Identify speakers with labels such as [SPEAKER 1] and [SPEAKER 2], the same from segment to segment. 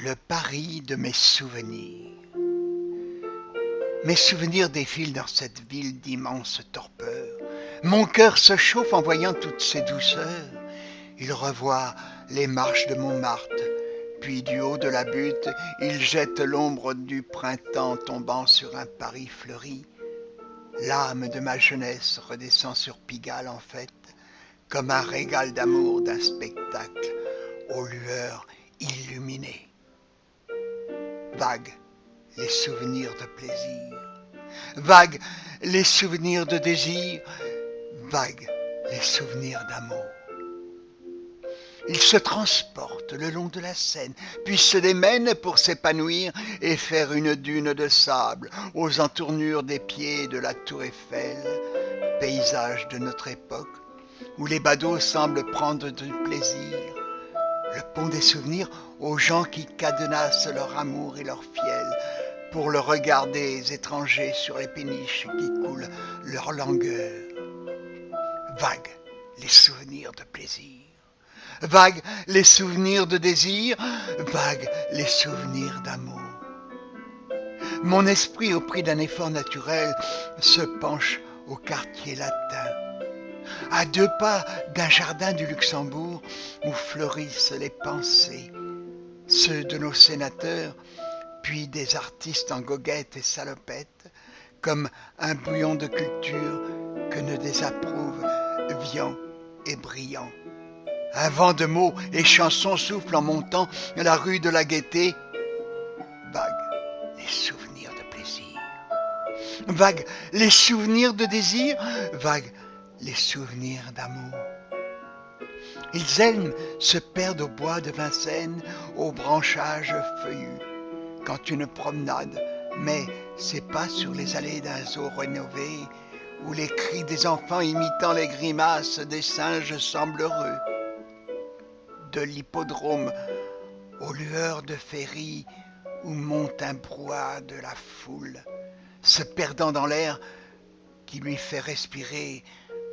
[SPEAKER 1] Le Paris de mes souvenirs. Mes souvenirs défilent dans cette ville d'immense torpeur. Mon cœur se chauffe en voyant toutes ces douceurs. Il revoit les marches de Montmartre, puis du haut de la butte, il jette l'ombre du printemps tombant sur un Paris fleuri. L'âme de ma jeunesse redescend sur Pigalle en fête, comme un régal d'amour d'un spectacle aux lueurs illuminées. Vagues les souvenirs de plaisir, vagues les souvenirs de désir, vagues les souvenirs d'amour. Ils se transportent le long de la Seine, puis se démènent pour s'épanouir et faire une dune de sable aux entournures des pieds de la tour Eiffel, paysage de notre époque, où les badauds semblent prendre du plaisir. Le pont des souvenirs aux gens qui cadenassent leur amour et leur fiel pour le regard des étrangers sur les péniches qui coulent leur langueur. Vagues les souvenirs de plaisir, vagues les souvenirs de désir, vagues les souvenirs d'amour. Mon esprit, au prix d'un effort naturel, se penche au quartier latin, à 2 pas d'un jardin du Luxembourg où fleurissent les pensées, ceux de nos sénateurs, puis des artistes en goguettes et salopettes, comme un bouillon de culture que ne désapprouve Vian et Briand. Un vent de mots et chansons souffle en montant la rue de la Gaîté. Vagues les souvenirs de plaisir, vagues les souvenirs de désir, vagues les souvenirs d'amour. Ils aiment se perdent au bois de Vincennes, aux branchages feuillus, quand une promenade met ses pas sur les allées d'un zoo rénové, où les cris des enfants imitant les grimaces des singes semblent heureux. De l'hippodrome aux lueurs de ferry, où monte un brouhaha de la foule, se perdant dans l'air qui lui fait respirer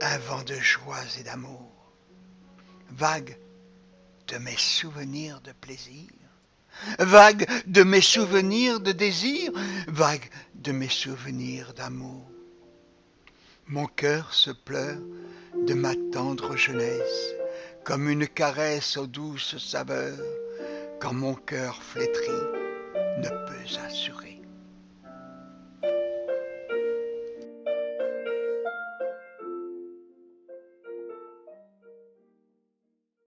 [SPEAKER 1] un vent de joie et d'amour. Vague de mes souvenirs de plaisir, vague de mes souvenirs de désir, vague de mes souvenirs d'amour. Mon cœur se pleure de ma tendre jeunesse, comme une caresse aux douces saveurs, quand mon cœur flétri ne peut assurer.